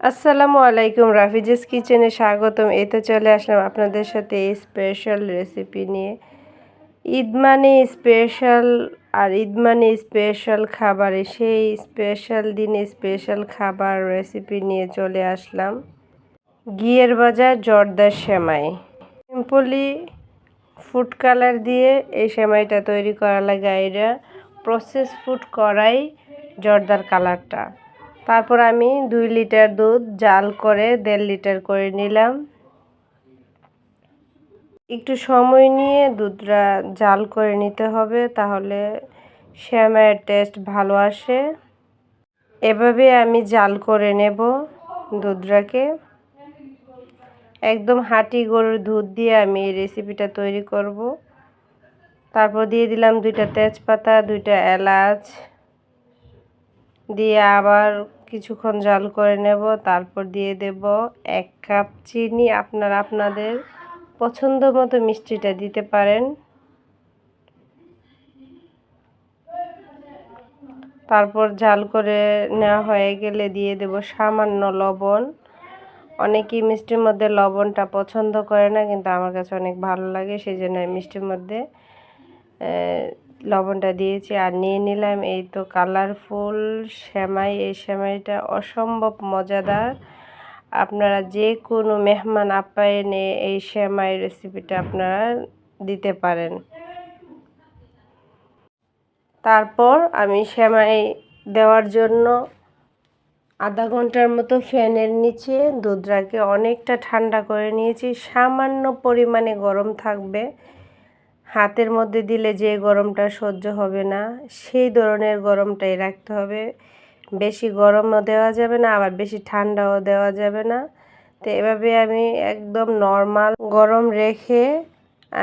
আসসালামু আলাইকুম, রাফিজেস কিচেনে স্বাগতম। এই তো চলে আসলাম আপনাদের সাথে এই স্পেশাল রেসিপি নিয়ে। ঈদ মানে স্পেশাল, আর ঈদ মানে স্পেশাল খাবারে, সেই স্পেশাল দিনে স্পেশাল খাবার রেসিপি নিয়ে চলে আসলাম। ঘিয়ের ভাজা জর্দার সেমাই। সিম্পলি ফুড কালার দিয়ে এই সেমাইটা তৈরি করা লাগে। এটা প্রসেস ফুড করাই জর্দার কালারটা। তারপর আমি 2 লিটার দুধ জাল করে 1.5 লিটার করে নিলাম। একটু সময় নিয়ে দুধটা জাল করে নিতে হবে, তাহলে সেমাইয়ের টেস্ট ভালো আসে। এভাবে আমি জাল করে নেব দুধটাকে। একদম হাঁটি গরুর দুধ দিয়ে আমি এই রেসিপিটা তৈরি করব। তারপর দিয়ে দিলাম 2টা তেজপাতা, 2টা এলাচ দিয়ে আবার কিছুক্ষণ জাল করে নেব। তারপর দিয়ে দেব 1 কাপ চিনি। আপনারা আপনাদের পছন্দ মতো মিষ্টিটা দিতে পারেন। তারপর জাল করে নেওয়া হয়ে গেলে দিয়ে দেব সামান্য লবণ। অনেকেই মিষ্টির মধ্যে লবণটা পছন্দ করে না, কিন্তু আমার কাছে অনেক ভালো লাগে, সেই জন্য আমি মিষ্টির মধ্যে লবণটা দিয়েছি। আর নিয়ে নিলাম এই তো কালারফুল সেমাই। এই সেমাইটা অসম্ভব মজাদার। আপনারা যে কোনো মেহমান আপ্যায়নে এই সেমাই রেসিপিটা আপনারা দিতে পারেন। তারপর আমি সেমাই দেওয়ার জন্য আধা ঘন্টার মতো ফ্যানের নিচে দুধটাকে অনেকটা ঠান্ডা করে নিয়েছি। সামান্য পরিমাণে গরম থাকবে, হাতের মধ্যে দিলে যে গরমটা সহ্য হবে না, সেই ধরনের গরমটাই রাখতে হবে। বেশি গরমও দেওয়া যাবে না, আবার বেশি ঠান্ডাও দেওয়া যাবে না। তো এভাবে আমি একদম নর্মাল গরম রেখে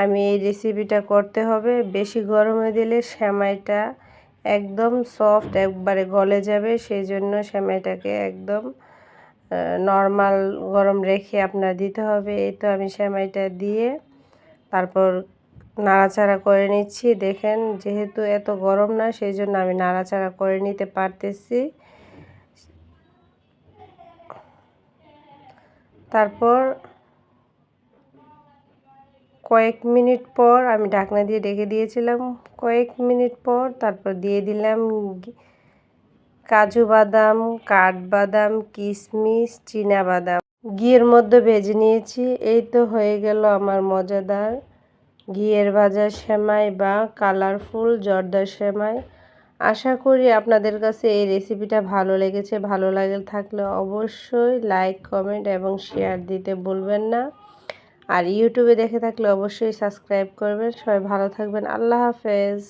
আমি এই রেসিপিটা করতে হবে। বেশি গরমে দিলে সেমাইটা একদম সফট একবারে গলে যাবে, সেই জন্য সেমাইটাকে একদম নর্মাল গরম রেখে আপনার দিতে হবে। এই তো আমি সেমাইটা দিয়ে তারপর নাড়াচাড়া করে নিচ্ছি। দেখেন, যেহেতু এত গরম না, সেই জন্য আমি নাড়াচাড়া করে নিতে পারতেছি। তারপর কয়েক মিনিট পর আমি ঢাকনা দিয়ে ঢেকে দিয়েছিলাম। কয়েক মিনিট পর তারপর দিয়ে দিলাম কাজু বাদাম, কাঠবাদাম, কিশমিশ, চীনাবাদাম। ঘিয়ের মধ্যে ভেজে নিয়েছি। এই তো হয়ে গেল আমার মজাদার ঘিয়ের ভাজা সেমাই বা কালারফুল জর্দার সেমাই। আশা করি আপনাদের কাছে এই রেসিপিটা ভালো লেগেছে। ভালো লাগে থাকলে অবশ্যই লাইক, কমেন্ট এবং শেয়ার দিতে ভুলবেন না। আর ইউটিউবে দেখে থাকলে অবশ্যই সাবস্ক্রাইব করবেন। সবাই ভালো থাকবেন। আল্লাহ হাফেজ।